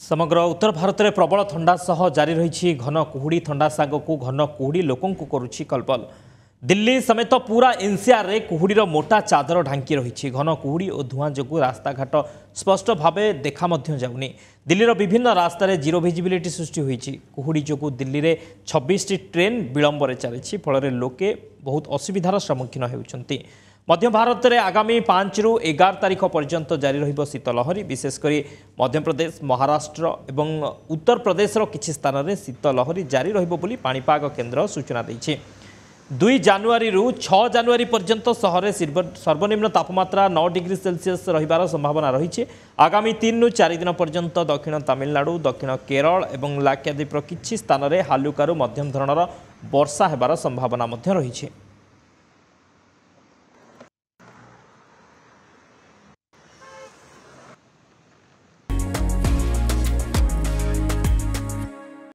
समग्र उत्तर भारत में प्रबल ठंडा सह जारी रही घन कुहुड़ी ठंडा सागक घन कुहुड़ी लोकों करुछि कलबल। दिल्ली समेत पूरा एनसीआर रे कुहुड़ीर मोटा चादर ढांकी रही घन कुहुड़ी और धुआं जो रास्ताघाट स्पष्ट भाव देखा जाऊनी। दिल्लीर विभिन्न रास्तार जीरो विजिबिलिटी सृष्टि होती। कुहुड़ी जो दिल्ली में 26 ट्रेन विलंब चली फल लोके बहुत असुविधार सम्मुखीन होती। मध्य भारत में आगामी 5 ରୁ 11 तारीख पर्यंत जारी रहिबो शीतलहरी। विशेषकर मध्यप्रदेश महाराष्ट्र और उत्तर प्रदेश किछि स्थान में शीतलहरी जारी रहिबो बोली पाणीपाग केन्द्र सूचना देछि। 2 जनवरी ରୁ 6 जनवरी पर्यंत सहर सर्वनिम्न तापमात्रा 9 डिग्री सेल्सियस रहिबार संभावना रही। आगामी 3 ରୁ 4 दिन पर्यंत दक्षिण तमिलनाडु दक्षिण केरल और लाक्षाद्वीपर किछि स्थान में हालुकारु मध्यम धरणर वर्षा हेबार संभावना रही।